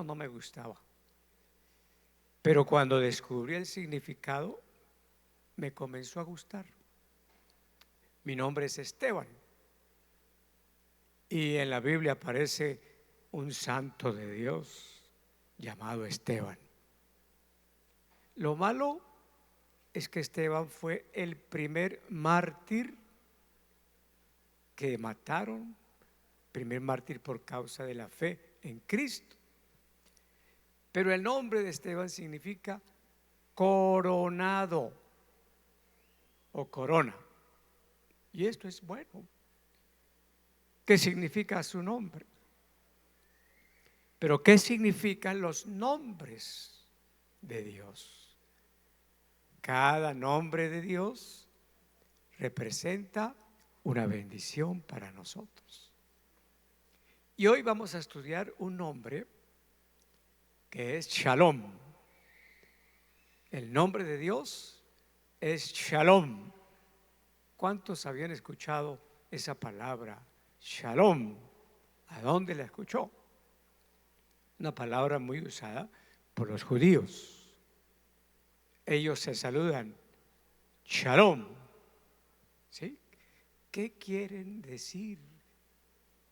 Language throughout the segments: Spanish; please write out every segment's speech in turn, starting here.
no me gustaba. Pero cuando descubrí el significado, me comenzó a gustar. Mi nombre es Esteban y en la Biblia aparece un santo de Dios llamado Esteban. Lo malo es que Esteban fue el primer mártir que mataron, primer mártir por causa de la fe en Cristo. Pero el nombre de Esteban significa coronado o corona. Y esto es bueno. ¿Qué significa su nombre? Pero ¿qué significan los nombres de Dios? Cada nombre de Dios representa una bendición para nosotros. Y hoy vamos a estudiar un nombre que es Shalom. El nombre de Dios es Shalom. ¿Cuántos habían escuchado esa palabra, Shalom? ¿A dónde la escuchó? Una palabra muy usada por los judíos. Ellos se saludan, Shalom. ¿Sí? ¿Qué quieren decir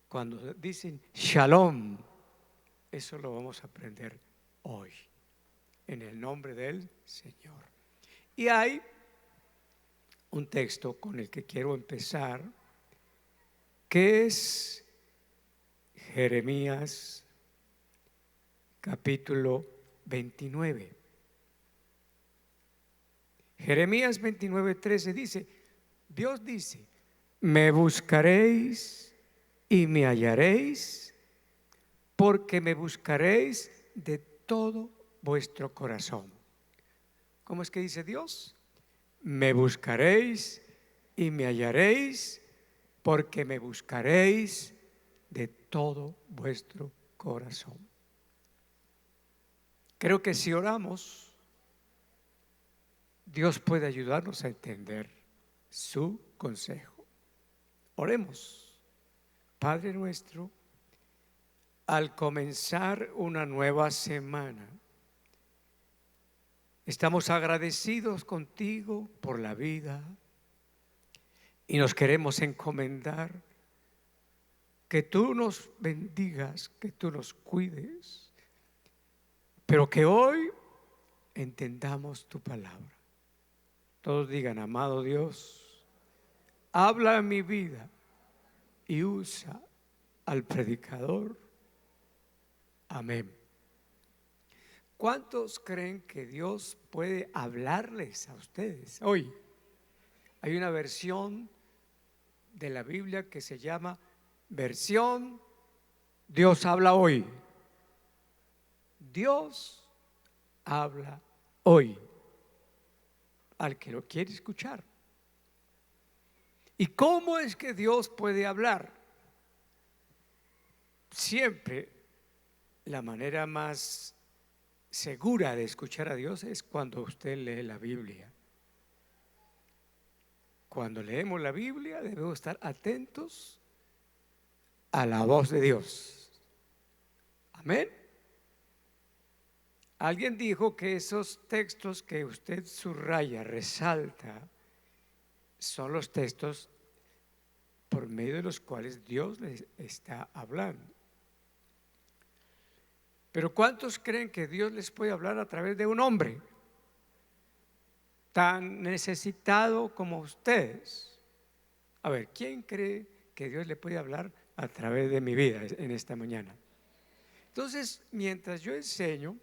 cuando dicen Shalom? Eso lo vamos a aprender hoy, en el nombre del Señor. Y hay un texto con el que quiero empezar, que es Jeremías capítulo 29. Jeremías 29:13 dice, Dios dice, me buscaréis y me hallaréis, porque me buscaréis de todo vuestro corazón. ¿Cómo es que dice Dios? Me buscaréis y me hallaréis, porque me buscaréis de todo vuestro corazón. Creo que si oramos, Dios puede ayudarnos a entender su consejo. Oremos. Padre nuestro, al comenzar una nueva semana, estamos agradecidos contigo por la vida y nos queremos encomendar que tú nos bendigas, que tú nos cuides, pero que hoy entendamos tu palabra. Todos digan, amado Dios, habla en mi vida y usa al predicador. Amén. ¿Cuántos creen que Dios puede hablarles a ustedes hoy? Hay una versión de la Biblia que se llama versión Dios habla hoy. Dios habla hoy al que lo quiere escuchar. ¿Y cómo es que Dios puede hablar? Siempre la manera más segura de escuchar a Dios es cuando usted lee la Biblia. Cuando leemos la Biblia debemos estar atentos a la voz de Dios. Amén. Alguien dijo que esos textos que usted subraya, resalta, son los textos por medio de los cuales Dios les está hablando. Pero ¿cuántos creen que Dios les puede hablar a través de un hombre tan necesitado como ustedes? A ver, ¿quién cree que Dios le puede hablar a través de mi vida en esta mañana? Entonces, mientras yo enseño,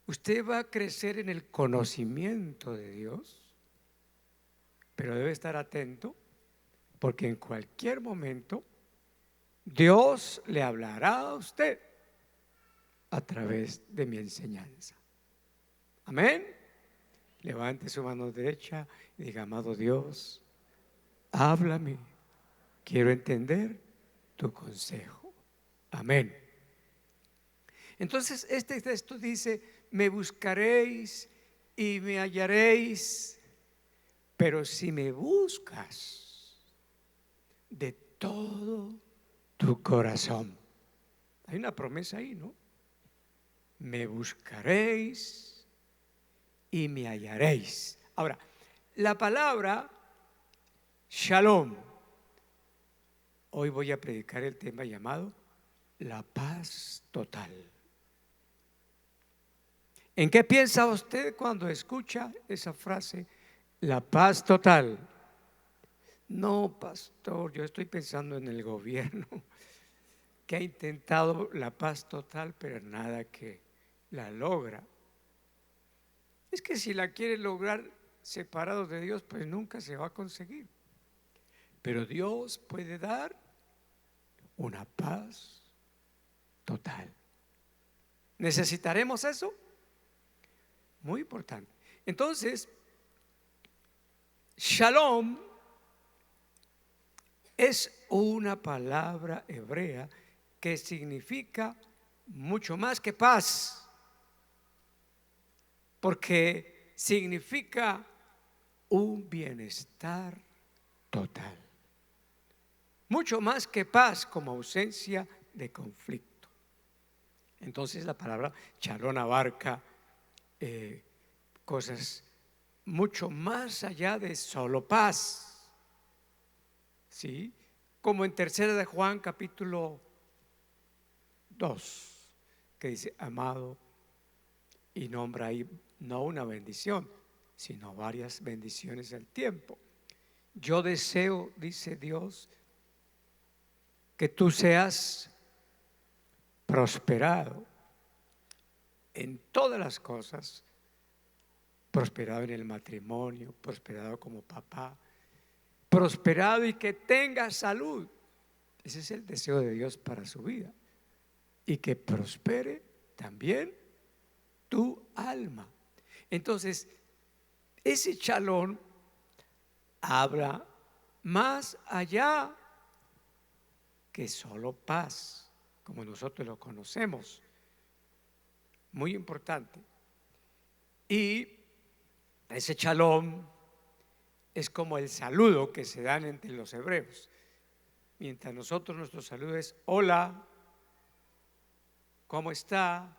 usted va a crecer en el conocimiento de Dios, pero debe estar atento porque en cualquier momento Dios le hablará a usted a través de mi enseñanza. Amén. Levante su mano derecha y diga, amado Dios, háblame, quiero entender tu consejo. Amén. Entonces este texto dice, me buscaréis y me hallaréis, pero si me buscas de todo tu corazón. Hay una promesa ahí, ¿no? Me buscaréis y me hallaréis. Ahora, la palabra Shalom, hoy voy a predicar el tema llamado la paz total. ¿En qué piensa usted cuando escucha esa frase, la paz total? No, pastor, yo estoy pensando en el gobierno que ha intentado la paz total, pero nada que la logra. Es que si la quiere lograr separados de Dios, pues nunca se va a conseguir. Pero Dios puede dar una paz total. ¿Necesitaremos eso? Muy importante. Entonces, Shalom es una palabra hebrea que significa mucho más que paz, porque significa un bienestar total. Mucho más que paz, como ausencia de conflicto. Entonces la palabra Shalom abarca cosas mucho más allá de solo paz. ¿Sí? Como en tercera de Juan capítulo 2, que dice, amado, y nombra ahí no una bendición, sino varias bendiciones al tiempo. Yo deseo, dice Dios, que tú seas prosperado en todas las cosas, prosperado en el matrimonio, prosperado como papá, prosperado y que tengas salud. Ese es el deseo de Dios para su vida. Y que prospere también tu alma. Entonces, ese Shalom habla más allá que solo paz, como nosotros lo conocemos. Muy importante. Y ese Shalom es como el saludo que se dan entre los hebreos. Mientras nosotros nuestro saludo es hola, ¿cómo está?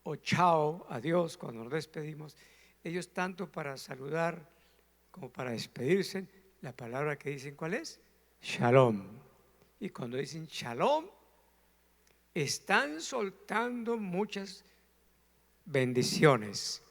O chao, adiós, cuando nos despedimos. Ellos tanto para saludar como para despedirse, la palabra que dicen, ¿cuál es? Shalom. Y cuando dicen shalom, están soltando muchas bendiciones.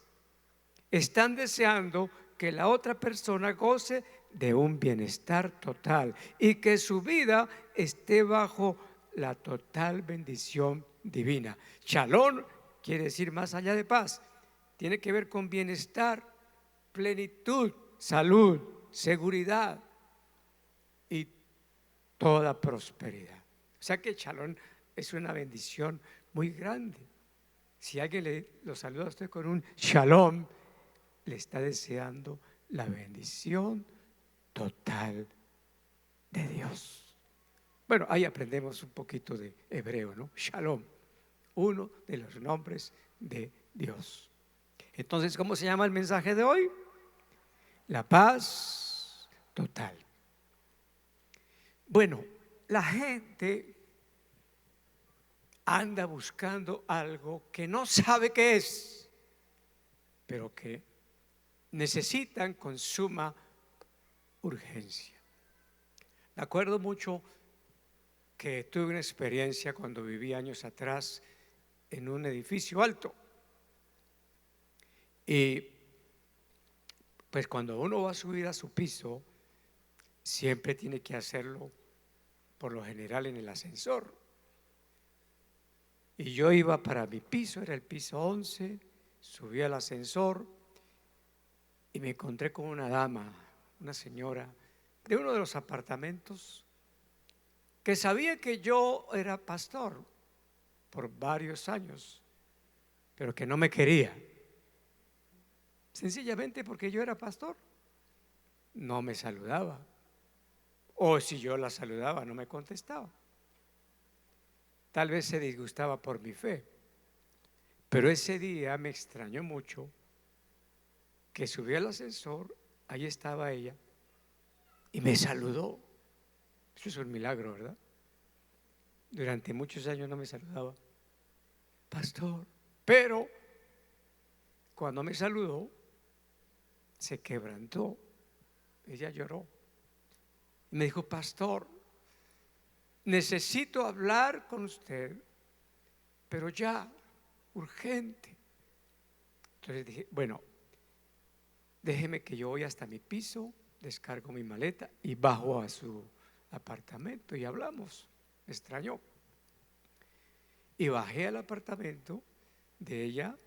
Están deseando que la otra persona goce de un bienestar total y que su vida esté bajo la total bendición divina. Shalom quiere decir más allá de paz, tiene que ver con bienestar, plenitud, salud, seguridad y toda prosperidad. O sea que Shalom es una bendición muy grande. Si alguien lo saluda a usted con un Shalom, le está deseando la bendición total de Dios. Bueno, ahí aprendemos un poquito de hebreo, ¿no? Shalom, uno de los nombres de Dios. Entonces, ¿cómo se llama el mensaje de hoy? La paz total. Bueno, la gente anda buscando algo que no sabe qué es, pero que necesitan con suma urgencia. Me acuerdo mucho que tuve una experiencia cuando viví años atrás en un edificio alto. Y pues cuando uno va a subir a su piso, siempre tiene que hacerlo por lo general en el ascensor. Y yo iba para mi piso, era el piso 11, subí al ascensor y me encontré con una dama, una señora de uno de los apartamentos que sabía que yo era pastor por varios años, pero que no me quería. Sencillamente porque yo era pastor, no me saludaba. O si yo la saludaba, no me contestaba. Tal vez se disgustaba por mi fe. Pero ese día me extrañó mucho que subí al ascensor, ahí estaba ella, y me saludó. Eso es un milagro, ¿verdad? Durante muchos años no me saludaba, pastor, pero cuando me saludó, se quebrantó. Ella lloró y me dijo, pastor, necesito hablar con usted, pero ya, urgente. Entonces dije, bueno, déjeme que yo voy hasta mi piso, descargo mi maleta y bajo a su apartamento y hablamos. Me extrañó. Y bajé al apartamento de ella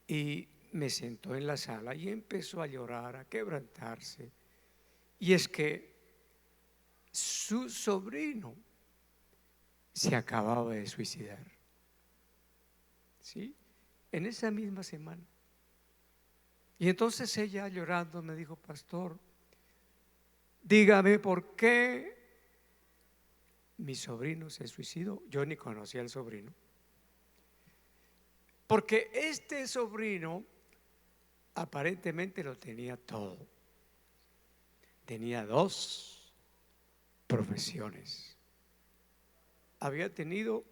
y me sentó en la sala y empezó a llorar, a quebrantarse. Y es que su sobrino se acababa de suicidar, ¿sí? En esa misma semana. Y entonces ella llorando me dijo, pastor, dígame por qué mi sobrino se suicidó. Yo ni conocía al sobrino. Porque este sobrino aparentemente lo tenía todo. Tenía 2 profesiones. Había tenido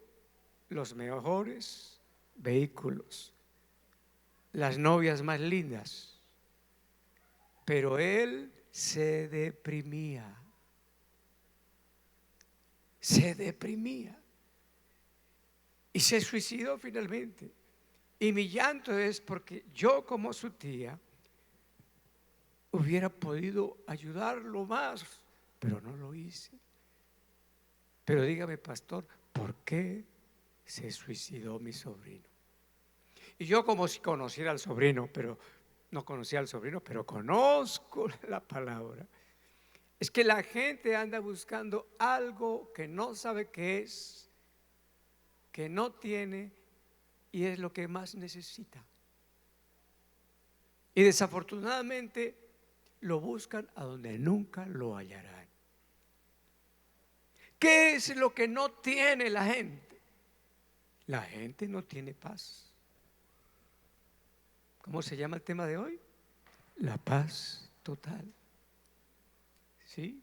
los mejores vehículos, las novias más lindas, pero él se deprimía. Y se suicidó finalmente. Y mi llanto es porque yo, como su tía, hubiera podido ayudarlo más, pero no lo hice. Pero dígame, pastor, ¿por qué se suicidó mi sobrino? Y yo, como si conociera al sobrino, pero no conocía al sobrino, pero conozco la palabra. Es que la gente anda buscando algo que no sabe qué es, que no tiene, y es lo que más necesita. Y desafortunadamente lo buscan a donde nunca lo hallarán. ¿Qué es lo que no tiene la gente? La gente no tiene paz. ¿Cómo se llama el tema de hoy? La paz total. ¿Sí?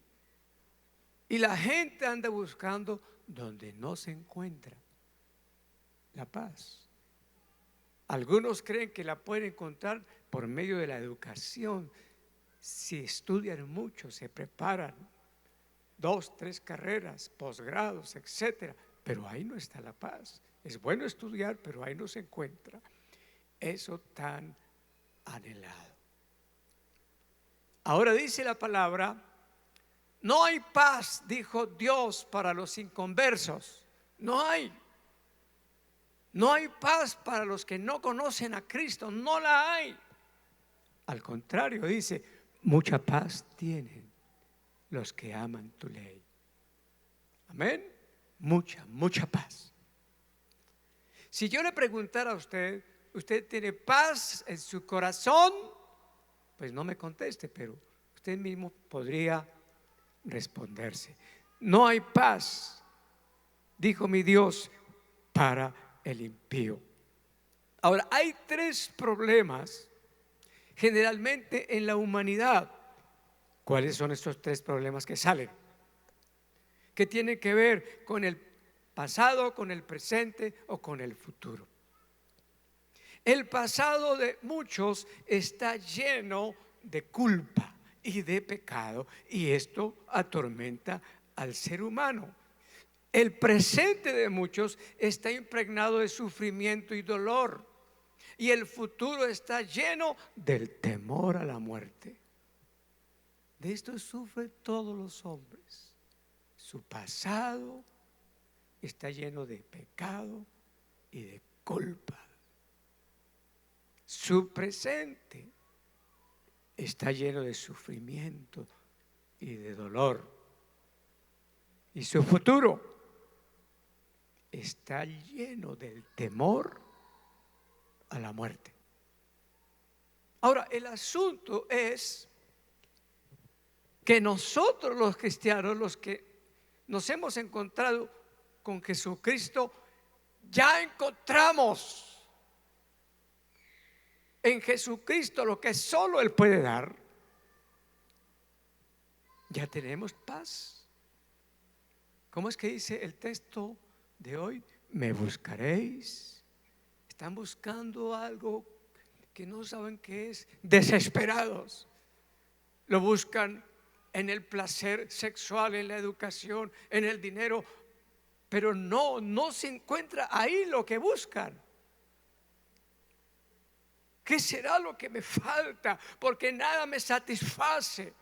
Y la gente anda buscando donde no se encuentra la paz. Algunos creen que la pueden encontrar por medio de la educación. Si estudian mucho, se preparan 2, 3 carreras, posgrados, etcétera. Pero ahí no está la paz. Es bueno estudiar, pero ahí no se encuentra eso tan anhelado. Ahora dice la palabra, no hay paz, dijo Dios, para los inconversos. No hay. No hay paz para los que no conocen a Cristo, no la hay. Al contrario, dice, mucha paz tienen los que aman tu ley. Amén. Mucha paz. Si yo le preguntara a usted, ¿usted tiene paz en su corazón? Pues no me conteste, pero usted mismo podría responderse. No hay paz, dijo mi Dios, para el impío. Ahora, hay 3 problemas generalmente en la humanidad. ¿Cuáles son estos 3 problemas que salen? Que tienen que ver con el pasado, con el presente o con el futuro. El pasado de muchos está lleno de culpa y de pecado, y esto atormenta al ser humano. El presente de muchos está impregnado de sufrimiento y dolor, y el futuro está lleno del temor a la muerte. De esto sufren todos los hombres. Su pasado está lleno de pecado y de culpa. Su presente está lleno de sufrimiento y de dolor. Y su futuro está lleno del temor a la muerte. Ahora, el asunto es que nosotros los cristianos, los que nos hemos encontrado con Jesucristo, ya encontramos en Jesucristo lo que solo Él puede dar. Ya tenemos paz. ¿Cómo es que dice el texto de hoy? Me buscaréis. Están buscando algo que no saben qué es, desesperados. Lo buscan en el placer sexual, en la educación, en el dinero, pero no se encuentra ahí lo que buscan. ¿Qué será lo que me falta? Porque nada me satisface.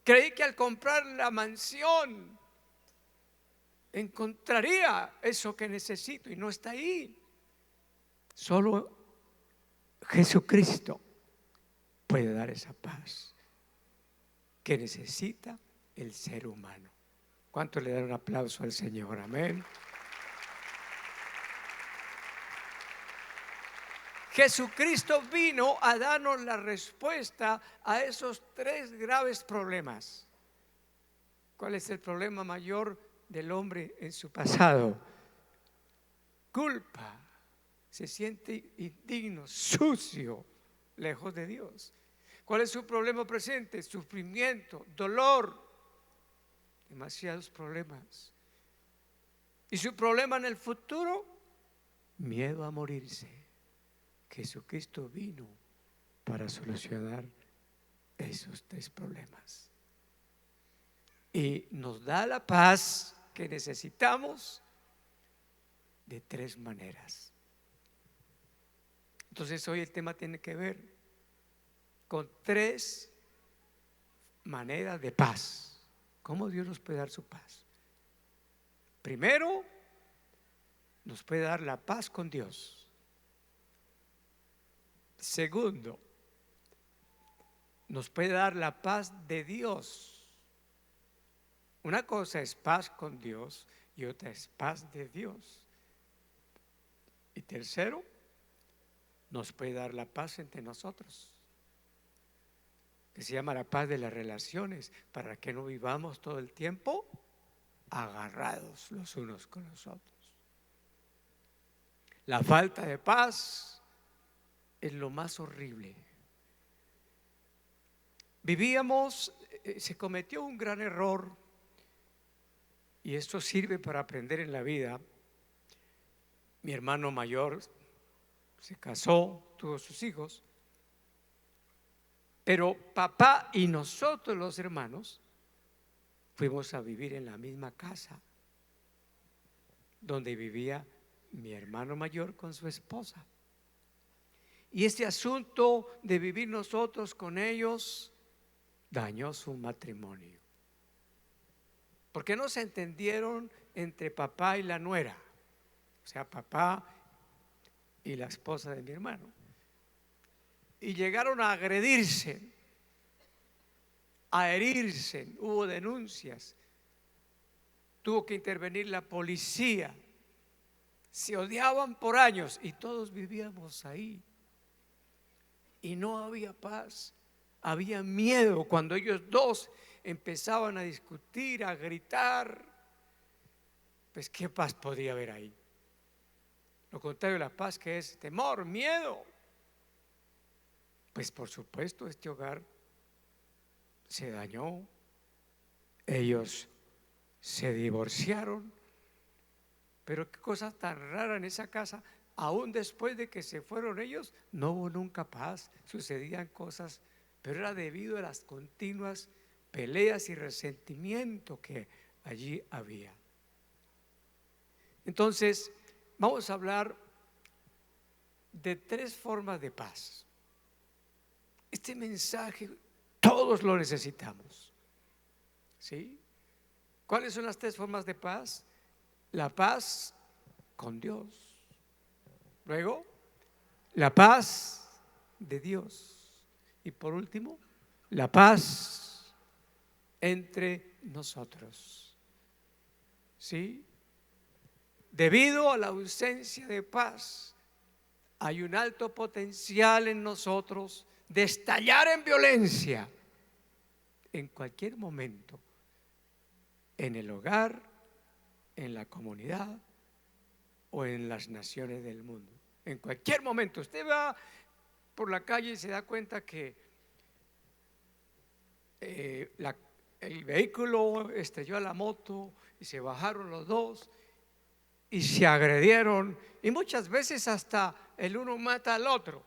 Creí que al comprar la mansión encontraría eso que necesito y no está ahí. Solo Jesucristo puede dar esa paz que necesita el ser humano. ¿Cuánto le dan un aplauso al Señor? Amén. Jesucristo vino a darnos la respuesta a esos tres graves problemas. ¿Cuál es el problema mayor del hombre en su pasado? Culpa. Se siente indigno, sucio, lejos de Dios. ¿Cuál es su problema presente? Sufrimiento, dolor, demasiados problemas. ¿Y su problema en el futuro? Miedo a morirse. Jesucristo vino para solucionar esos tres problemas. Y nos da la paz que necesitamos de tres maneras. Entonces hoy el tema tiene que ver con tres maneras de paz. ¿Cómo Dios nos puede dar su paz? Primero, nos puede dar la paz con Dios. Segundo, nos puede dar la paz de Dios. Una cosa es paz con Dios y otra es paz de Dios. Y tercero, nos puede dar la paz entre nosotros, que se llama la paz de las relaciones, para que no vivamos todo el tiempo agarrados los unos con los otros. La falta de paz es lo más horrible. Se cometió un gran error, y esto sirve para aprender en la vida. Mi hermano mayor se casó, tuvo sus hijos, pero papá y nosotros los hermanos fuimos a vivir en la misma casa donde vivía mi hermano mayor con su esposa. Y este asunto de vivir nosotros con ellos dañó su matrimonio, porque no se entendieron entre papá y la nuera, o sea, papá y la esposa de mi hermano, y llegaron a agredirse, a herirse. Hubo denuncias, tuvo que intervenir la policía, se odiaban por años y todos vivíamos ahí. Y no había paz, había miedo. Cuando ellos dos empezaban a discutir, a gritar, pues ¿qué paz podía haber ahí? Lo contrario de la paz, que es temor, miedo. Pues por supuesto este hogar se dañó, ellos se divorciaron, pero qué cosa tan rara en esa casa. Aún después de que se fueron ellos, no hubo nunca paz, sucedían cosas, pero era debido a las continuas peleas y resentimiento que allí había. Entonces, vamos a hablar de tres formas de paz. Este mensaje todos lo necesitamos, ¿sí? ¿Cuáles son las tres formas de paz? La paz con Dios. Luego, la paz de Dios. Y por último, la paz entre nosotros. ¿Sí? Debido a la ausencia de paz, hay un alto potencial en nosotros de estallar en violencia en cualquier momento, en el hogar, en la comunidad o en las naciones del mundo. En cualquier momento usted va por la calle y se da cuenta que el vehículo estrelló a la moto y se bajaron los dos y se agredieron, y muchas veces hasta el uno mata al otro.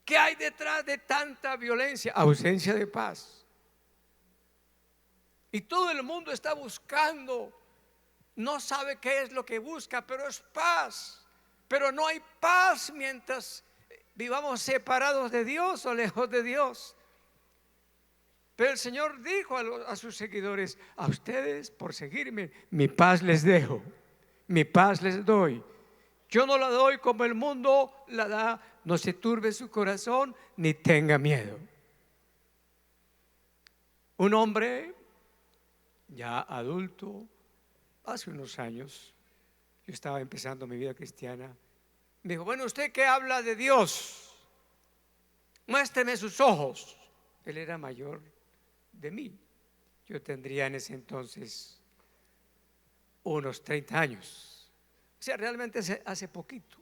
¿Qué hay detrás de tanta violencia? Ausencia de paz. Y todo el mundo está buscando, no sabe qué es lo que busca, pero es paz. Pero no hay paz mientras vivamos separados de Dios o lejos de Dios. Pero el Señor dijo a sus seguidores: a ustedes, por seguirme, mi paz les dejo, mi paz les doy. Yo no la doy como el mundo la da. No se turbe su corazón ni tenga miedo. Un hombre ya adulto, hace unos años, yo estaba empezando mi vida cristiana, me dijo: bueno, ¿usted qué habla de Dios? Muéstreme sus ojos. Él era mayor de mí. Yo tendría en ese entonces unos 30 años. O sea, realmente hace poquito.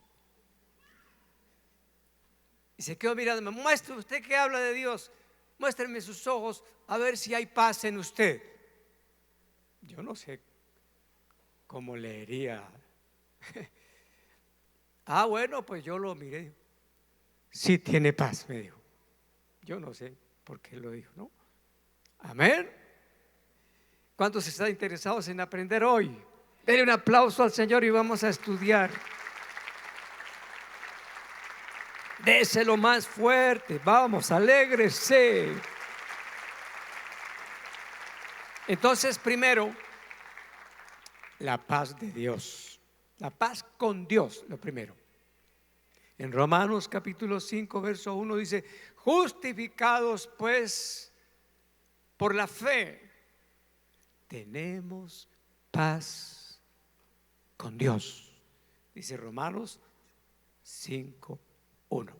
Y se quedó mirándome: muestre usted que habla de Dios, muéstreme sus ojos a ver si hay paz en usted. Yo no sé cómo leería. Bueno, pues yo lo miré. Sí tiene paz, me dijo. Yo no sé por qué lo dijo, ¿no? Amén. ¿Cuántos están interesados en aprender hoy? Denle un aplauso al Señor y vamos a estudiar. Déselo más fuerte, vamos, alégrese. Entonces, primero, la paz de Dios, la paz con Dios, lo primero. En Romanos capítulo 5, verso 1 dice: justificados pues por la fe, tenemos paz con Dios. Dice Romanos 5, 1.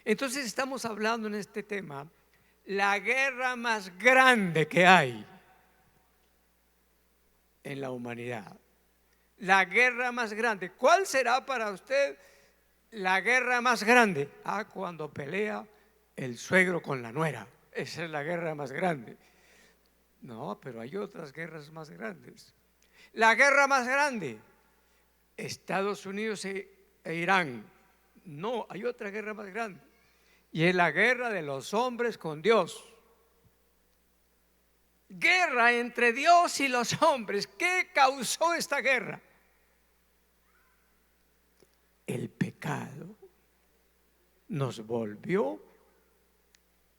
Entonces estamos hablando en este tema la guerra más grande que hay en la humanidad. La guerra más grande. ¿Cuál será para usted la guerra más grande? Cuando pelea el suegro con la nuera. Esa es la guerra más grande. No, pero hay otras guerras más grandes. La guerra más grande, Estados Unidos e Irán. No, hay otra guerra más grande, y es la guerra de los hombres con Dios. Guerra entre Dios y los hombres. ¿Qué causó esta guerra? El pecado nos volvió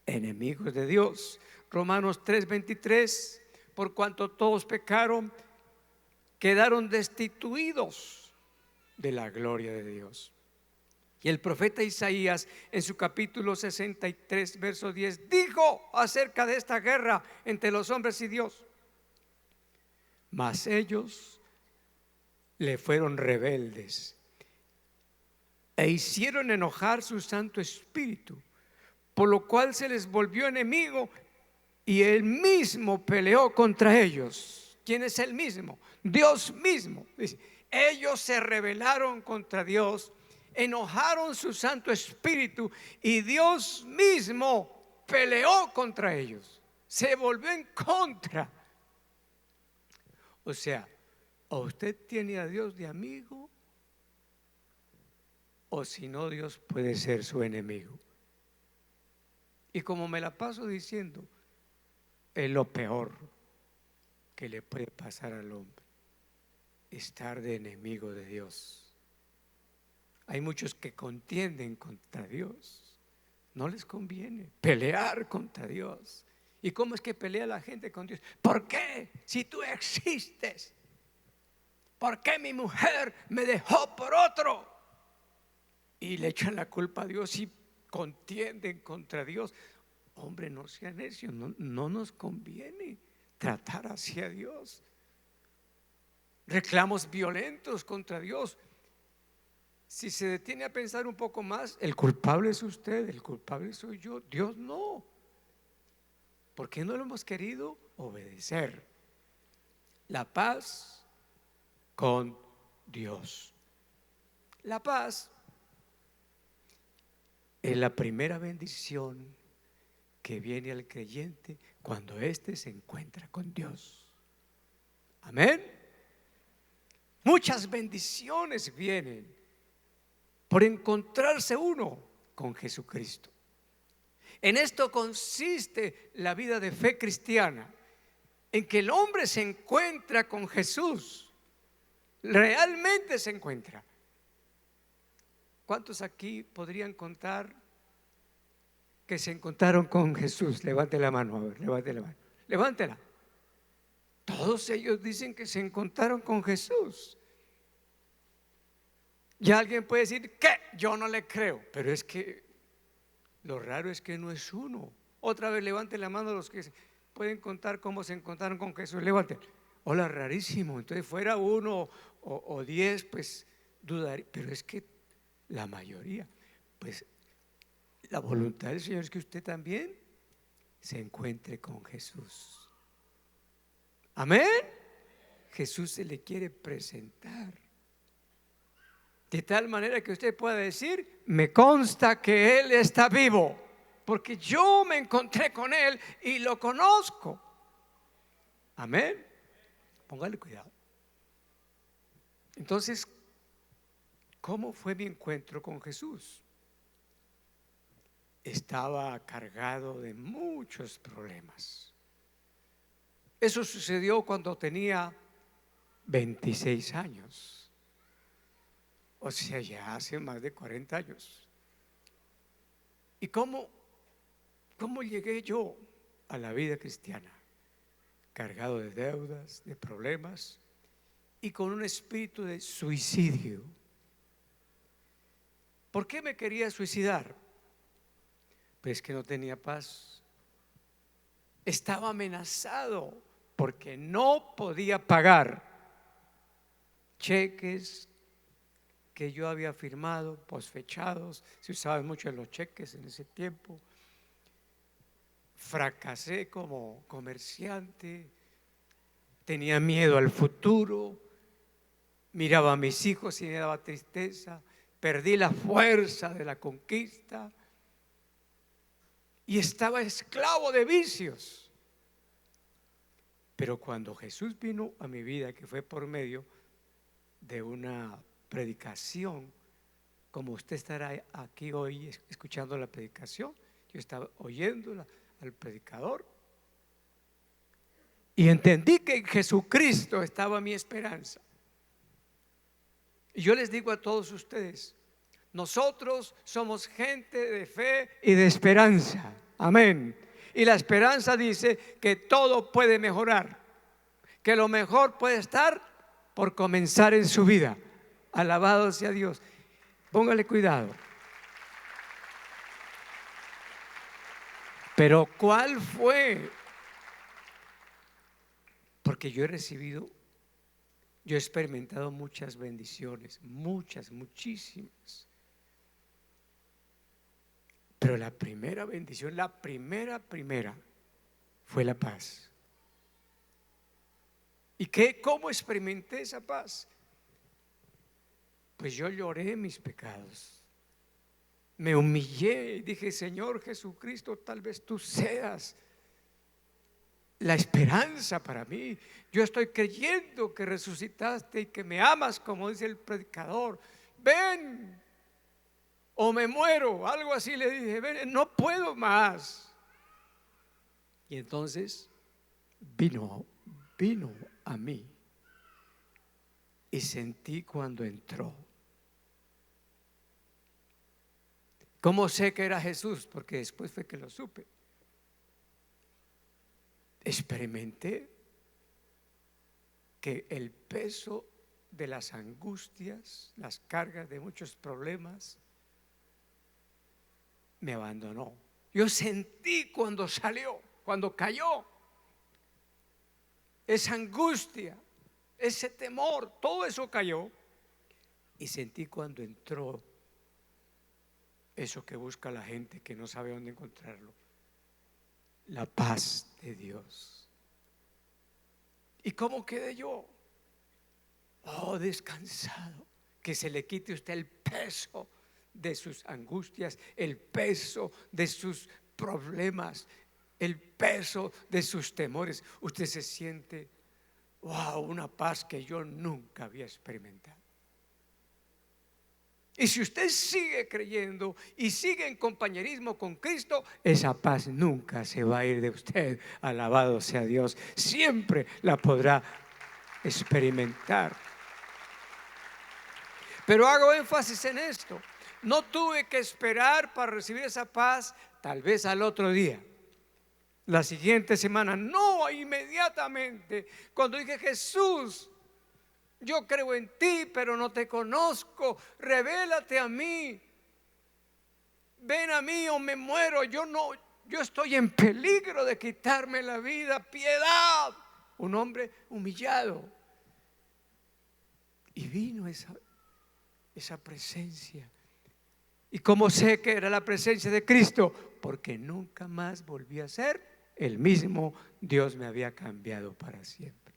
enemigos de Dios. Romanos 3:23, por cuanto todos pecaron, quedaron destituidos de la gloria de Dios. Y el profeta Isaías, en su capítulo 63, verso 10, dijo acerca de esta guerra entre los hombres y Dios: mas ellos le fueron rebeldes e hicieron enojar su Santo Espíritu, por lo cual se les volvió enemigo y él mismo peleó contra ellos. ¿Quién es el mismo? Dios mismo. Dice: ellos se rebelaron contra Dios, enojaron su Santo Espíritu y Dios mismo peleó contra ellos, se volvió en contra. O sea, o usted tiene a Dios de amigo, o si no, Dios puede ser su enemigo. Y como me la paso diciendo, es lo peor que le puede pasar al hombre, estar de enemigo de Dios. Hay muchos que contienden contra Dios. No les conviene pelear contra Dios. ¿Y cómo es que pelea la gente con Dios? ¿Por qué? Si tú existes, ¿por qué mi mujer me dejó por otro? Y le echan la culpa a Dios y contienden contra Dios. Hombre, no sea necio, no nos conviene tratar así a Dios. Reclamos violentos contra Dios. Si se detiene a pensar un poco más, el culpable es usted, el culpable soy yo, Dios no. ¿Por qué no lo hemos querido obedecer? La paz con Dios. La paz es la primera bendición que viene al creyente cuando éste se encuentra con Dios. Amén. Muchas bendiciones vienen por encontrarse uno con Jesucristo. En esto consiste la vida de fe cristiana, en que el hombre se encuentra con Jesús, realmente se encuentra. ¿Cuántos aquí podrían contar que se encontraron con Jesús? Levante la mano, a ver, levante la mano, levántela. Todos ellos dicen que se encontraron con Jesús. Y alguien puede decir que yo no le creo, pero es que lo raro es que no es uno. Otra vez levante la mano los que pueden contar cómo se encontraron con Jesús. Levanten. Hola, rarísimo. Entonces fuera uno o 10, pues dudaría. Pero es que la mayoría, pues la voluntad del Señor es que usted también se encuentre con Jesús. Amén. Jesús se le quiere presentar de tal manera que usted pueda decir: me consta que Él está vivo, porque yo me encontré con Él y lo conozco. Amén. Póngale cuidado. Entonces, ¿cómo fue mi encuentro con Jesús? Estaba cargado de muchos problemas. Eso sucedió cuando tenía 26 años. O sea, ya hace más de 40 años. ¿Y cómo llegué yo a la vida cristiana? Cargado de deudas, de problemas y con un espíritu de suicidio. ¿Por qué me quería suicidar? Pues que no tenía paz. Estaba amenazado porque no podía pagar cheques que yo había firmado, posfechados. Se usaban mucho los cheques en ese tiempo. Fracasé como comerciante, tenía miedo al futuro, miraba a mis hijos y me daba tristeza, perdí la fuerza de la conquista y estaba esclavo de vicios. Pero cuando Jesús vino a mi vida, que fue por medio de una predicación, como usted estará aquí hoy escuchando la predicación, yo estaba oyéndola al predicador y entendí que en Jesucristo estaba mi esperanza. Y yo les digo a todos ustedes: nosotros somos gente de fe y de esperanza. Amén. Y la esperanza dice que todo puede mejorar, que lo mejor puede estar por comenzar en su vida. Alabado sea Dios. Póngale cuidado. Pero ¿cuál fue? Porque yo he experimentado muchas bendiciones, muchísimas. Pero la primera bendición, la primera, fue la paz. ¿Y cómo experimenté esa paz? Pues yo lloré mis pecados, me humillé y dije: Señor Jesucristo, tal vez tú seas la esperanza para mí. Yo estoy creyendo que resucitaste y que me amas, como dice el predicador. Ven o me muero, algo así le dije. Ven, no puedo más. Y entonces vino a mí y sentí cuando entró. ¿Cómo sé que era Jesús? Porque después fue que lo supe. Experimenté que el peso de las angustias, las cargas de muchos problemas, me abandonó. Yo sentí cuando salió, cuando cayó, esa angustia, ese temor, todo eso cayó. Y sentí cuando entró eso que busca la gente que no sabe dónde encontrarlo: la paz de Dios. ¿Y cómo quedé yo? Oh, descansado. Que se le quite a usted el peso de sus angustias, el peso de sus problemas, el peso de sus temores, usted se siente, wow, una paz que yo nunca había experimentado. Y si usted sigue creyendo y sigue en compañerismo con Cristo, esa paz nunca se va a ir de usted. Alabado sea Dios, siempre la podrá experimentar. Pero hago énfasis en esto: no tuve que esperar para recibir esa paz, tal vez al otro día, la siguiente semana. No, inmediatamente, cuando dije: Jesús, yo creo en ti, pero no te conozco, revélate a mí, ven a mí o me muero. Yo estoy en peligro de quitarme la vida, piedad. Un hombre humillado. Y vino esa presencia. ¿Y cómo sé que era la presencia de Cristo? Porque nunca más volví a ser el mismo. Dios me había cambiado para siempre.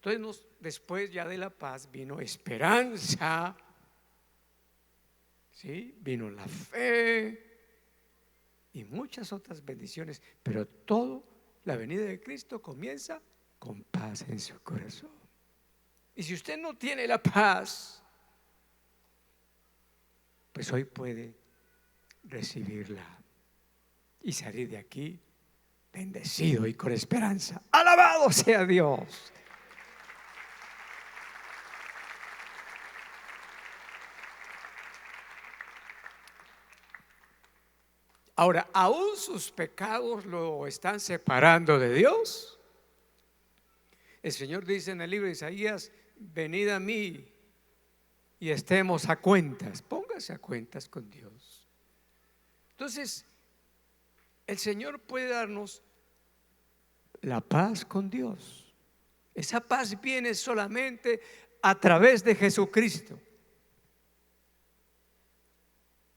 Entonces después ya de la paz vino esperanza, ¿sí? Vino la fe y muchas otras bendiciones. Pero todo, la venida de Cristo comienza con paz en su corazón. Y si usted no tiene la paz, pues hoy puede recibirla y salir de aquí bendecido y con esperanza. Alabado sea Dios. Ahora, aún sus pecados lo están separando de Dios. El Señor dice en el libro de Isaías: venid a mí y estemos a cuentas. Póngase a cuentas con Dios. Entonces, el Señor puede darnos la paz con Dios. Esa paz viene solamente a través de Jesucristo,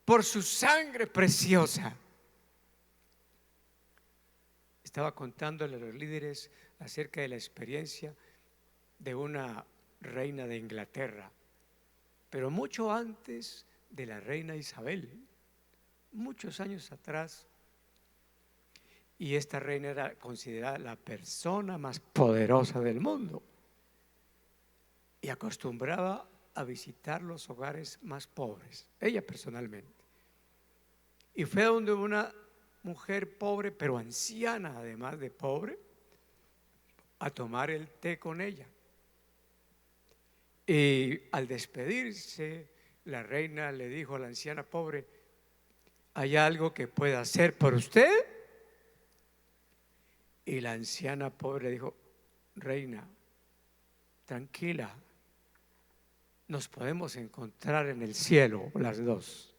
por su sangre preciosa. Estaba contándole a los líderes acerca de la experiencia de una reina de Inglaterra, pero mucho antes de la reina Isabel, muchos años atrás. Y esta reina era considerada la persona más poderosa del mundo y acostumbraba a visitar los hogares más pobres, ella personalmente. Y fue donde una mujer pobre, pero anciana además de pobre, a tomar el té con ella. Y al despedirse, la reina le dijo a la anciana pobre: ¿hay algo que pueda hacer por usted? Y la anciana pobre dijo: reina, tranquila, nos podemos encontrar en el cielo las dos.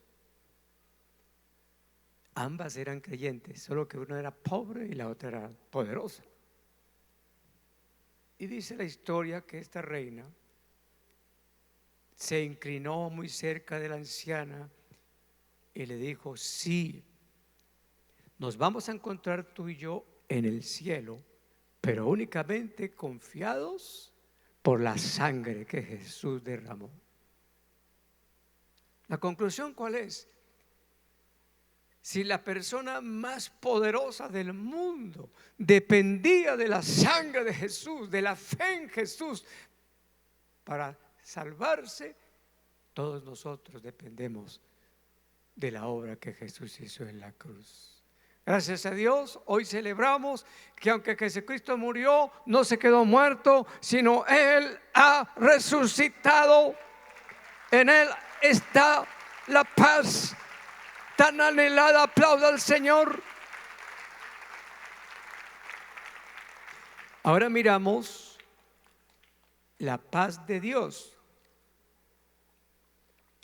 Ambas eran creyentes, solo que una era pobre y la otra era poderosa. Y dice la historia que esta reina se inclinó muy cerca de la anciana y le dijo: sí, nos vamos a encontrar tú y yo en el cielo, pero únicamente confiados por la sangre que Jesús derramó. La conclusión, ¿cuál es? Si la persona más poderosa del mundo dependía de la sangre de Jesús, de la fe en Jesús para salvarse, todos nosotros dependemos de la obra que Jesús hizo en la cruz. Gracias a Dios, hoy celebramos que aunque Jesucristo murió, no se quedó muerto, sino Él ha resucitado. En Él está la paz tan anhelada. Aplauda al Señor. Ahora miramos la paz de Dios.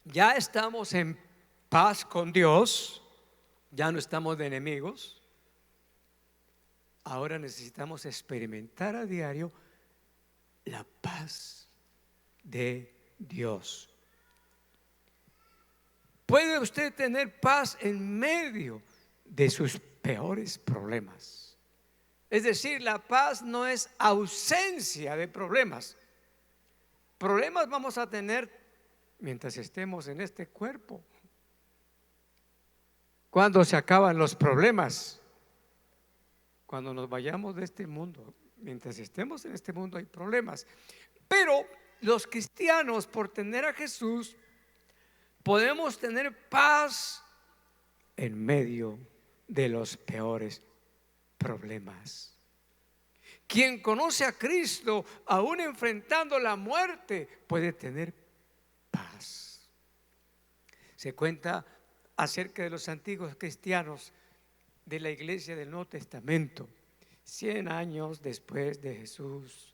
Ya estamos en paz con Dios. Ya no estamos de enemigos. Ahora necesitamos experimentar a diario la paz de Dios. ¿Puede usted tener paz en medio de sus peores problemas? Es decir, la paz no es ausencia de problemas. Problemas vamos a tener mientras estemos en este cuerpo. ¿Cuándo se acaban los problemas? Cuando nos vayamos de este mundo. Mientras estemos en este mundo hay problemas. Pero los cristianos, por tener a Jesús, podemos tener paz en medio de los peores problemas. Quien conoce a Cristo, aún enfrentando la muerte, puede tener paz. Se cuenta acerca de los antiguos cristianos de la iglesia del Nuevo Testamento, 100 años después de Jesús,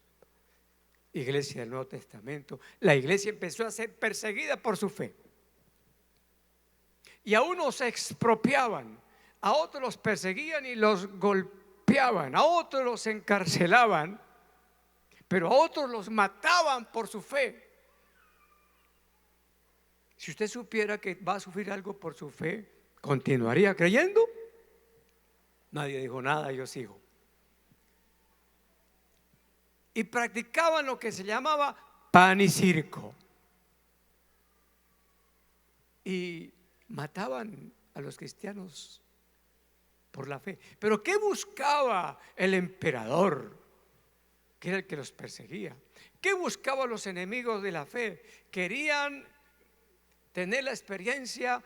iglesia del Nuevo Testamento, la iglesia empezó a ser perseguida por su fe. Y a unos expropiaban, a otros los perseguían y los golpeaban, a otros los encarcelaban, pero a otros los mataban por su fe. Si usted supiera que va a sufrir algo por su fe, ¿continuaría creyendo? Nadie dijo nada, yo sigo. Y practicaban lo que se llamaba pan y circo. Y mataban a los cristianos por la fe. Pero ¿qué buscaba el emperador, que era el que los perseguía? ¿Qué buscaban los enemigos de la fe? Querían tener la experiencia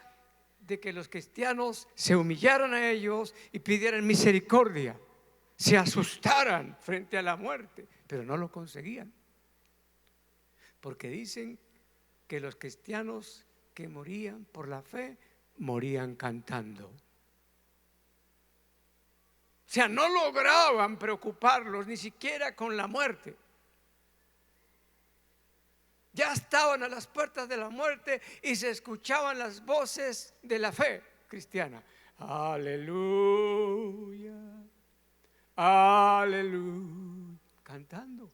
de que los cristianos se humillaran a ellos y pidieran misericordia, se asustaran frente a la muerte, pero no lo conseguían, porque dicen que los cristianos que morían por la fe morían cantando. O sea, no lograban preocuparlos ni siquiera con la muerte. Ya estaban a las puertas de la muerte y se escuchaban las voces de la fe cristiana. Aleluya, aleluya, cantando.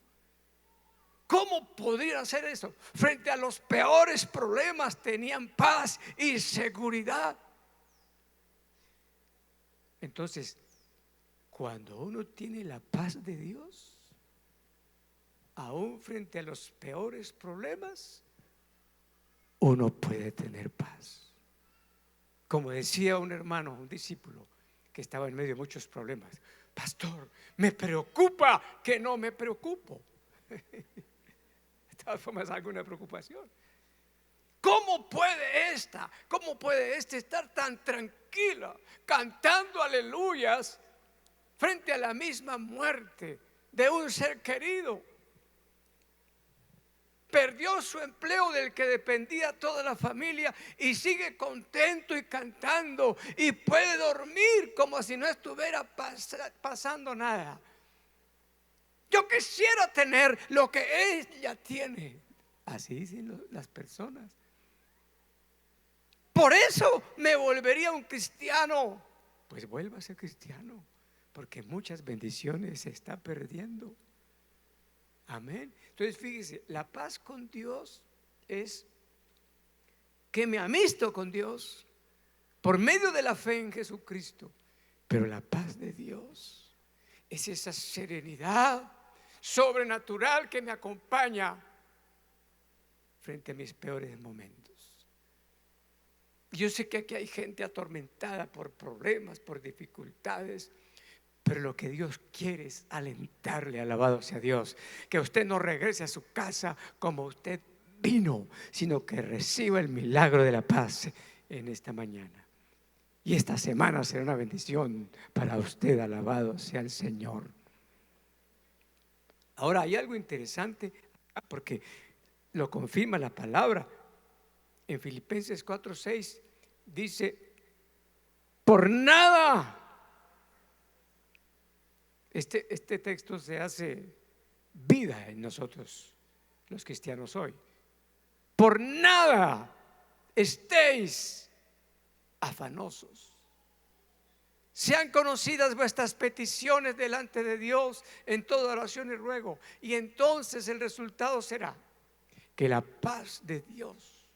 ¿Cómo podrían hacer eso? Frente a los peores problemas tenían paz y seguridad. Entonces, cuando uno tiene la paz de Dios, aún frente a los peores problemas, uno puede tener paz. Como decía un hermano, un discípulo que estaba en medio de muchos problemas: pastor, me preocupa que no me preocupo. De todas formas, alguna preocupación. ¿Cómo puede este estar tan tranquila cantando aleluyas frente a la misma muerte de un ser querido? Perdió su empleo del que dependía toda la familia y sigue contento y cantando y puede dormir como si no estuviera pasando nada. Yo quisiera tener lo que ella tiene. Así dicen las personas. Por eso me volvería un cristiano. Pues vuelva a ser cristiano, porque muchas bendiciones se está perdiendo. Amén. Entonces fíjese, la paz con Dios es que me amisto con Dios por medio de la fe en Jesucristo. Pero la paz de Dios es esa serenidad sobrenatural que me acompaña frente a mis peores momentos. Yo sé que aquí hay gente atormentada por problemas, por dificultades, pero lo que Dios quiere es alentarle, alabado sea Dios, que usted no regrese a su casa como usted vino, sino que reciba el milagro de la paz en esta mañana. Y esta semana será una bendición para usted, alabado sea el Señor. Ahora hay algo interesante, porque lo confirma la palabra. En Filipenses 4:6 dice: por nada. Este texto se hace vida en nosotros, los cristianos hoy. Por nada estéis afanosos. Sean conocidas vuestras peticiones delante de Dios en toda oración y ruego. Y entonces el resultado será que la paz de Dios,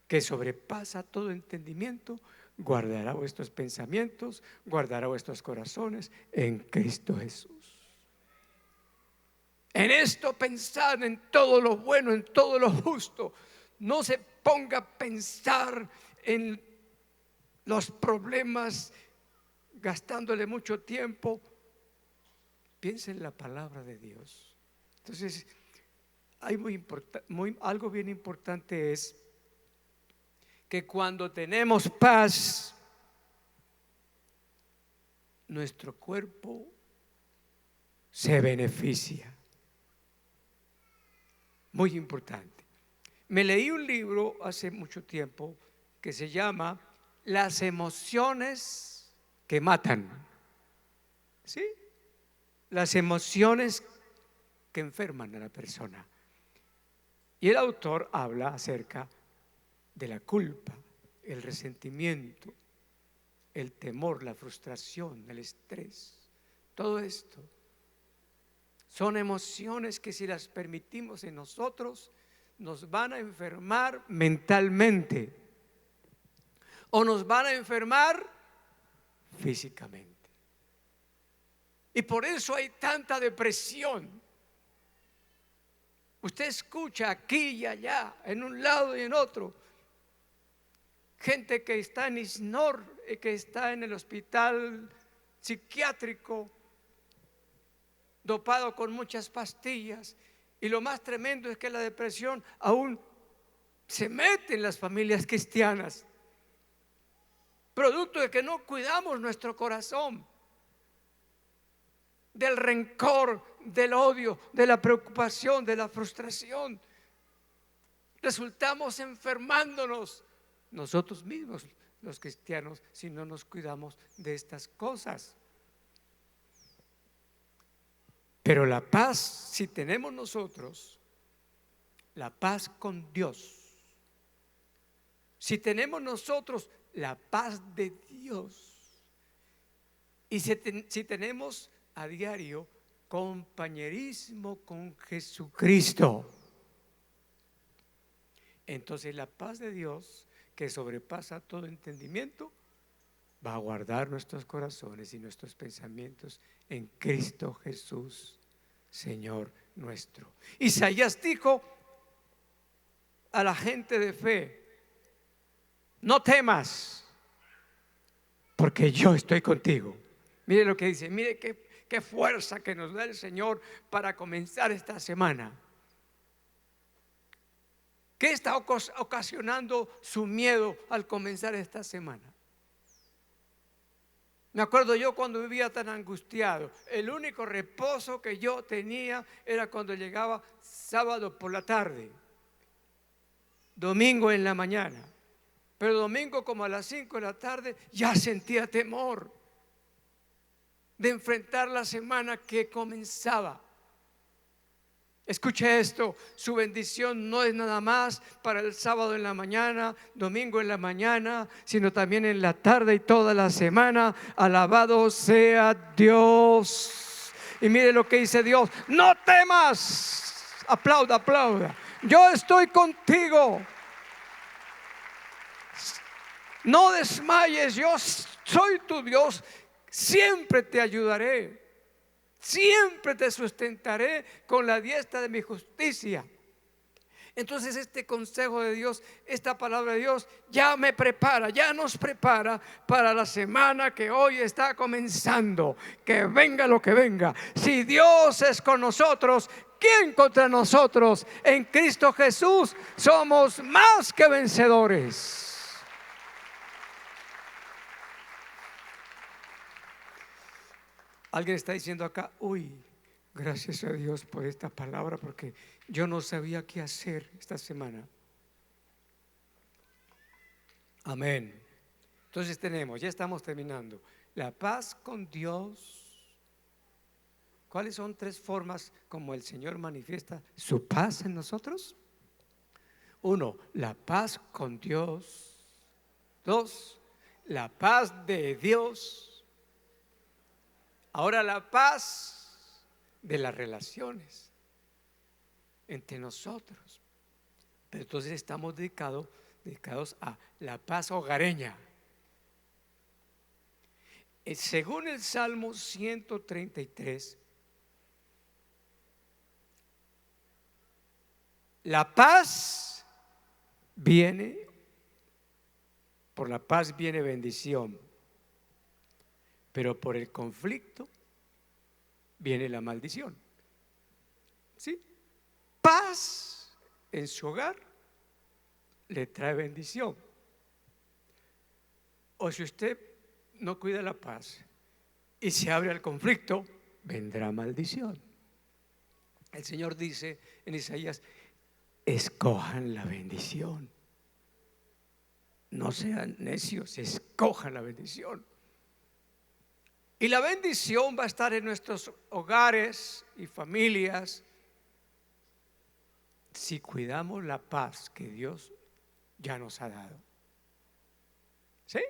que sobrepasa todo entendimiento, guardará vuestros pensamientos, guardará vuestros corazones en Cristo Jesús. En esto pensad, en todo lo bueno, en todo lo justo. No se ponga a pensar en los problemas, gastándole mucho tiempo. Piensa en la palabra de Dios. Entonces, hay algo bien importante es que cuando tenemos paz, nuestro cuerpo se beneficia. Muy importante. Me leí un libro hace mucho tiempo que se llama Las emociones que matan. ¿Sí? Las emociones que enferman a la persona. Y el autor habla acerca de la culpa, el resentimiento, el temor, la frustración, el estrés. Todo esto son emociones que, si las permitimos en nosotros, nos van a enfermar mentalmente o nos van a enfermar físicamente. Y por eso hay tanta depresión. Usted escucha aquí y allá, en un lado y en otro, gente que está en ISNOR, que está en el hospital psiquiátrico, dopado con muchas pastillas. Y lo más tremendo es que la depresión aún se mete en las familias cristianas, producto de que no cuidamos nuestro corazón, del rencor, del odio, de la preocupación, de la frustración. Resultamos enfermándonos nosotros mismos, los cristianos, si no nos cuidamos de estas cosas. Pero la paz, si tenemos nosotros la paz con Dios, si tenemos nosotros la paz de Dios, y si tenemos a diario compañerismo con Jesucristo, entonces la paz de Dios, que sobrepasa todo entendimiento, va a guardar nuestros corazones y nuestros pensamientos en Cristo Jesús, Señor nuestro. Isaías dijo a la gente de fe: no temas, porque yo estoy contigo. Mire lo que dice, mire qué fuerza que nos da el Señor para comenzar esta semana. ¿Qué está ocasionando su miedo al comenzar esta semana? Me acuerdo yo cuando vivía tan angustiado, el único reposo que yo tenía era cuando llegaba sábado por la tarde, domingo en la mañana. Pero domingo como a las 5 de la tarde ya sentía temor de enfrentar la semana que comenzaba. Escuche esto, su bendición no es nada más para el sábado en la mañana, domingo en la mañana, sino también en la tarde y toda la semana. Alabado sea Dios. Y mire lo que dice Dios: no temas. Aplauda, aplauda. Yo estoy contigo. No desmayes, yo soy tu Dios, siempre te ayudaré, siempre te sustentaré con la diestra de mi justicia. Entonces este consejo de Dios, esta palabra de Dios ya me prepara, ya nos prepara para la semana que hoy está comenzando. Que venga lo que venga. Si Dios es con nosotros, ¿quién contra nosotros? En Cristo Jesús somos más que vencedores. Alguien está diciendo acá: uy, gracias a Dios por esta palabra, porque yo no sabía qué hacer esta semana. Amén. Entonces ya estamos terminando. La paz con Dios. ¿Cuáles son 3 formas como el Señor manifiesta su paz en nosotros? 1, la paz con Dios. 2, la paz de Dios. Ahora, la paz de las relaciones entre nosotros. Pero entonces estamos dedicados a la paz hogareña. Según el Salmo 133, la paz viene por la paz viene bendición, pero por el conflicto viene la maldición. ¿Sí? Paz en su hogar le trae bendición. O si usted no cuida la paz y se abre al conflicto, vendrá maldición. El Señor dice en Isaías: escojan la bendición. No sean necios, escojan la bendición. Y la bendición va a estar en nuestros hogares y familias si cuidamos la paz que Dios ya nos ha dado. ¿Sí?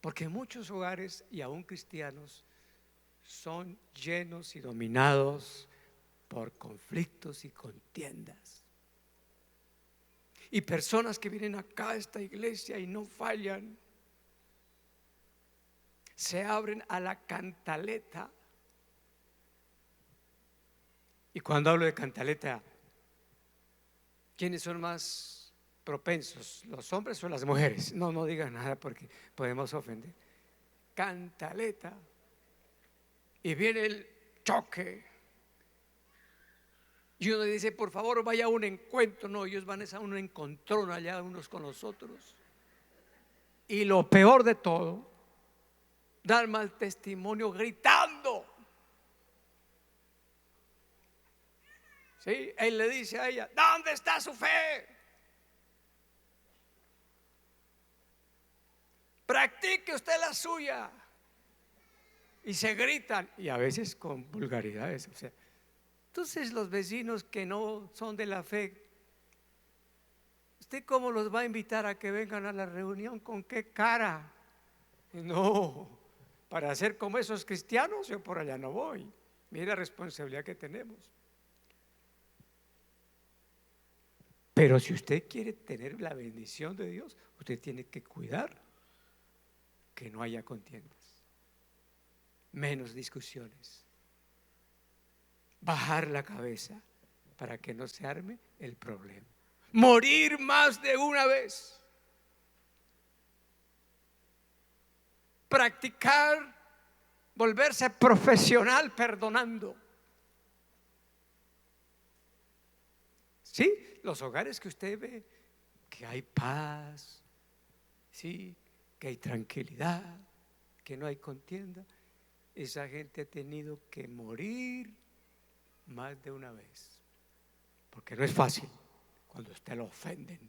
Porque muchos hogares, y aún cristianos, son llenos y dominados por conflictos y contiendas. Y personas que vienen acá a esta iglesia y no fallan, se abren a la cantaleta. Y cuando hablo de cantaleta, ¿quiénes son más propensos, los hombres o las mujeres? No digan nada porque podemos ofender. Cantaleta. Y viene el choque. Y uno dice: por favor, vaya a un encuentro. No, ellos van a un encontrón allá unos con los otros. Y lo peor de todo, dar mal testimonio gritando. ¿Sí? Él le dice a ella: ¿dónde está su fe? Practique usted la suya. Y se gritan, y a veces con vulgaridades. O sea, entonces los vecinos que no son de la fe, ¿usted cómo los va a invitar a que vengan a la reunión? ¿Con qué cara? No, para ser como esos cristianos yo por allá no voy. Mira la responsabilidad que tenemos. Pero si usted quiere tener la bendición de Dios, usted tiene que cuidar que no haya contiendas, menos discusiones, bajar la cabeza para que no se arme el problema, morir más de una vez, practicar, volverse profesional perdonando. Sí, los hogares que usted ve que hay paz, sí, que hay tranquilidad, que no hay contienda, esa gente ha tenido que morir más de una vez, porque no es fácil cuando a usted lo ofenden.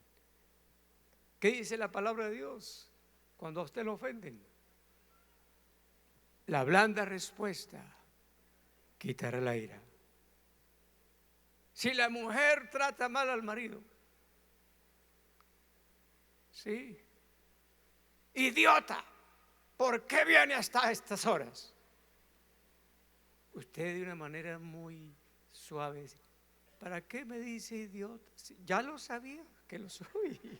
¿Qué dice la palabra de Dios cuando a usted lo ofenden? La blanda respuesta quitará la ira. Si la mujer trata mal al marido, sí, idiota, ¿por qué viene hasta estas horas? Usted de una manera muy suave: ¿para qué me dice idiota? Ya lo sabía que lo soy.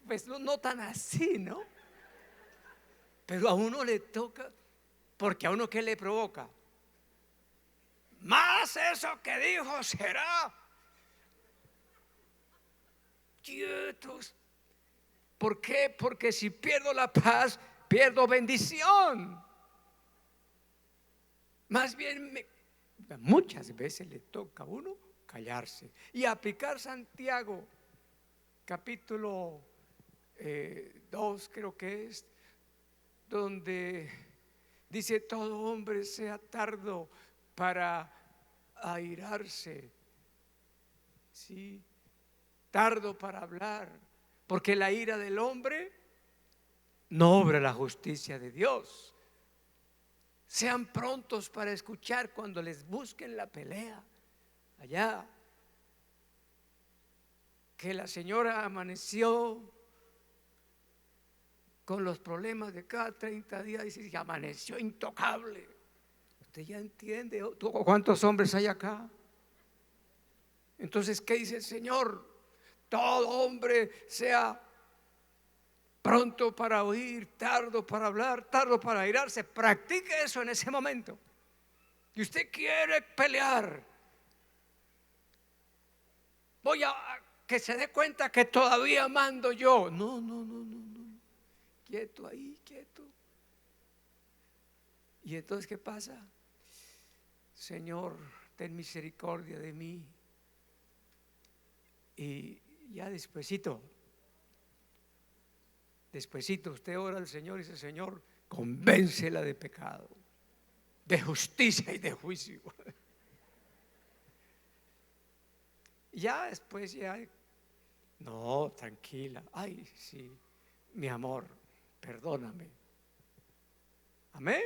Pues no tan así, ¿no? Pero a uno le toca, porque a uno ¿qué le provoca? Más eso que dijo será. Quietos. ¿Por qué? Porque si pierdo la paz, pierdo bendición. Más bien muchas veces le toca a uno callarse y aplicar Santiago capítulo 2, creo que es, donde dice: todo hombre sea tardo para airarse, sí, tardo para hablar, porque la ira del hombre no obra la justicia de Dios. Sean prontos para escuchar cuando les busquen la pelea. Allá que la señora amaneció con los problemas de cada 30 días y amaneció intocable. Usted ya entiende cuántos hombres hay acá. Entonces, ¿qué dice el Señor? Todo hombre sea pronto para oír, tardo para hablar, tardo para airarse. Practique eso en ese momento. Y usted quiere pelear, voy a que se dé cuenta que todavía mando yo. No, no, no, no, no. Quieto ahí, quieto. Y entonces, ¿qué pasa? Señor, ten misericordia de mí. Y ya despuesito usted ora al Señor y dice: Señor, convéncela de pecado, de justicia y de juicio. Ya después ya, no, tranquila, ay, sí, mi amor, perdóname. Amén.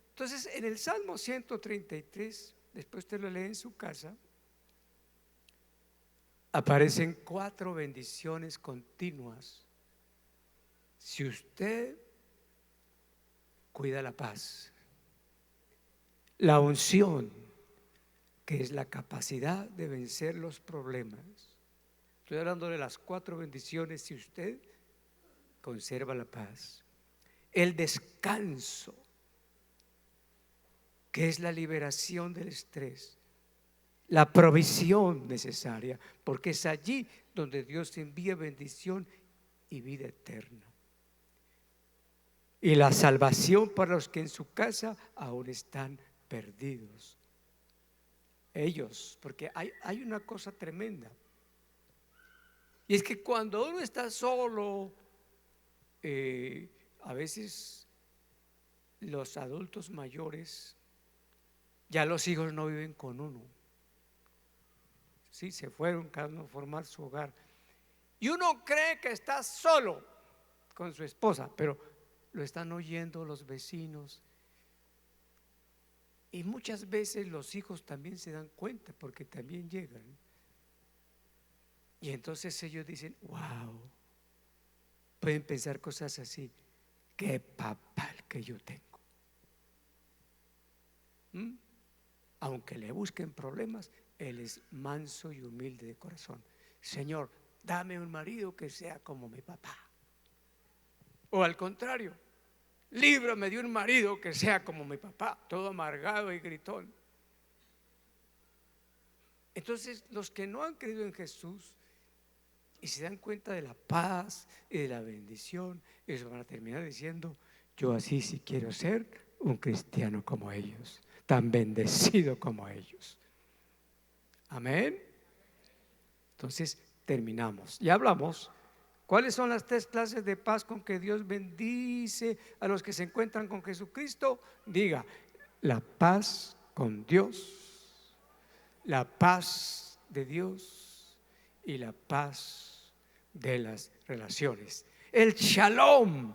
Entonces, en el Salmo 133, después usted lo lee en su casa, aparecen 4 bendiciones continuas si usted cuida la paz. La unción, que es la capacidad de vencer los problemas. Estoy hablando de las 4 bendiciones si usted conserva la paz. El descanso, que es la liberación del estrés. La provisión necesaria, porque es allí donde Dios envía bendición y vida eterna. Y la salvación para los que en su casa aún están perdidos. Ellos, porque hay una cosa tremenda, y es que cuando uno está solo, a veces los adultos mayores, ya los hijos no viven con uno. Sí, se fueron cada uno a formar su hogar. Y uno cree que está solo con su esposa, pero lo están oyendo los vecinos. Y muchas veces los hijos también se dan cuenta porque también llegan. Y entonces ellos dicen: wow, pueden pensar cosas así: qué papá el que yo tengo. Aunque le busquen problemas, él es manso y humilde de corazón. Señor, dame un marido que sea como mi papá. O al contrario, líbrame de un marido que sea como mi papá, todo amargado y gritón. Entonces, los que no han creído en Jesús y se dan cuenta de la paz y de la bendición, ellos van a terminar diciendo: yo así sí quiero ser un cristiano como ellos, tan bendecido como ellos. Amén. Entonces terminamos. Ya hablamos cuáles son las 3 clases de paz con que Dios bendice a los que se encuentran con Jesucristo. Diga: la paz con Dios, la paz de Dios y la paz de las relaciones. El shalom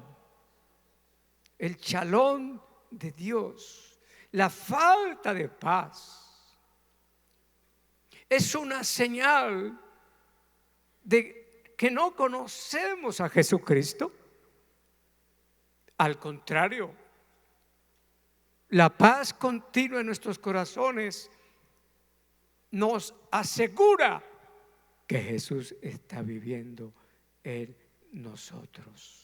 de Dios. La falta de paz es una señal de que no conocemos a Jesucristo. Al contrario, la paz continua en nuestros corazones nos asegura que Jesús está viviendo en nosotros.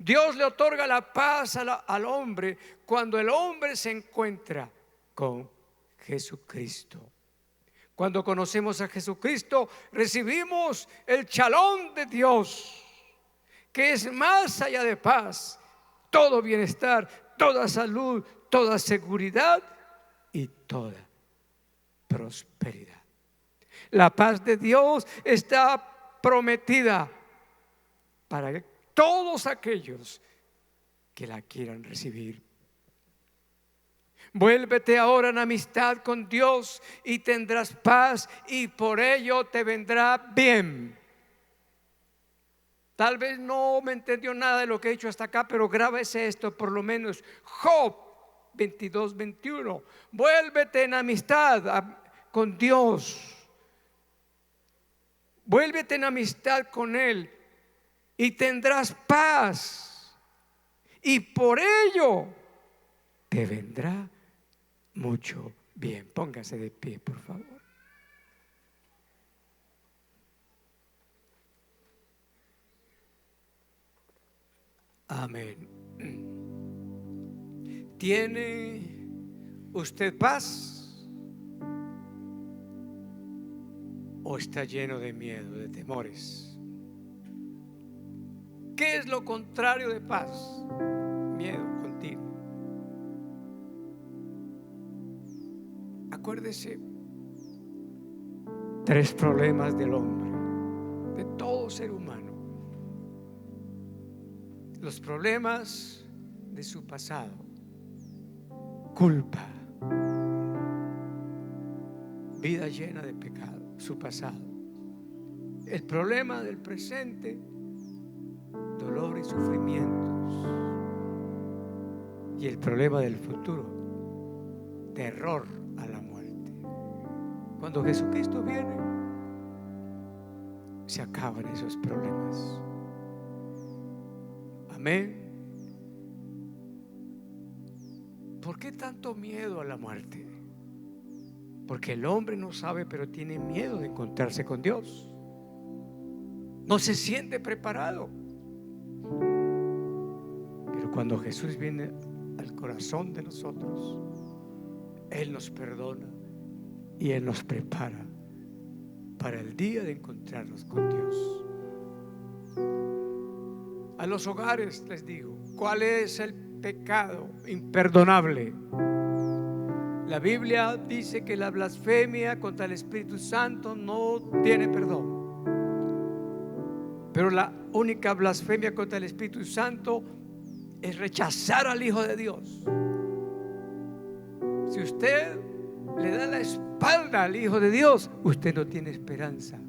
Dios le otorga la paz al hombre cuando el hombre se encuentra con Jesucristo. Cuando conocemos a Jesucristo, recibimos el shalom de Dios, que es más allá de paz, todo bienestar, toda salud, toda seguridad y toda prosperidad. La paz de Dios está prometida para todos aquellos que la quieran recibir. Vuélvete ahora en amistad con Dios y tendrás paz, y por ello te vendrá bien. Tal vez no me entendió nada de lo que he dicho hasta acá, pero grábese esto por lo menos. Job 22:21. Vuélvete en amistad con Dios. Vuélvete en amistad con Él y tendrás paz, y por ello te vendrá mucho bien. Póngase de pie, por favor. Amén. ¿Tiene usted paz o está lleno de miedo, de temores? ¿Qué es lo contrario de paz? Miedo continuo. Acuérdese, 3 problemas del hombre, de todo ser humano. Los problemas de su pasado: culpa, vida llena de pecado, su pasado. El problema del presente: dolor y sufrimientos. Y el problema del futuro: terror a la muerte. Cuando Jesucristo viene, se acaban esos problemas. Amén. ¿Por qué tanto miedo a la muerte? Porque el hombre no sabe, pero tiene miedo de encontrarse con Dios. No se siente preparado. Pero cuando Jesús viene al corazón de nosotros, Él nos perdona y Él nos prepara para el día de encontrarnos con Dios. A los hogares les digo, ¿cuál es el pecado imperdonable? La Biblia dice que la blasfemia contra el Espíritu Santo no tiene perdón. Pero la única blasfemia contra el Espíritu Santo es rechazar al Hijo de Dios. Si usted le da la espalda al Hijo de Dios, usted no tiene esperanza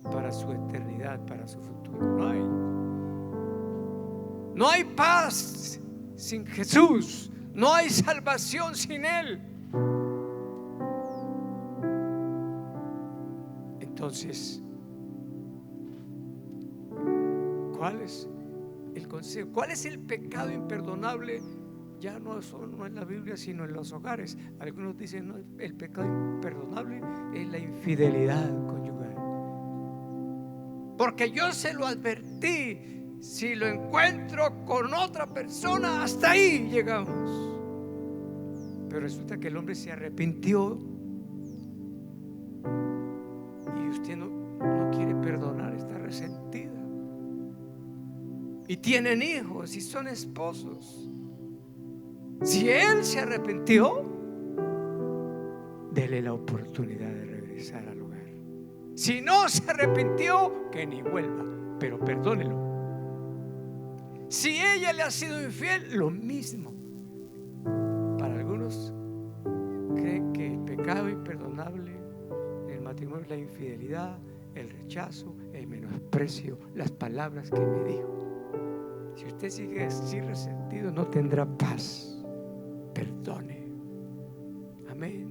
para su eternidad, para su futuro. No hay paz sin Jesús. No hay salvación sin Él. Entonces, ¿cuál es el consejo? ¿Cuál es el pecado imperdonable? Ya no en la Biblia, sino en los hogares. Algunos dicen, no, el pecado imperdonable es la infidelidad conyugal. Porque yo se lo advertí. Si lo encuentro con otra persona, hasta ahí llegamos. Pero resulta que el hombre se arrepintió y usted no quiere perdonar, está resentida. Y tienen hijos y son esposos. Si él se arrepintió, dele la oportunidad de regresar al hogar. Si no se arrepintió, que ni vuelva, pero perdónelo. Si ella le ha sido infiel, lo mismo. Para algunos creen que el pecado imperdonable en el matrimonio es la infidelidad, el rechazo, el menosprecio, las palabras que me dijo. Si usted sigue así resentido, no tendrá paz. Perdone. Amén.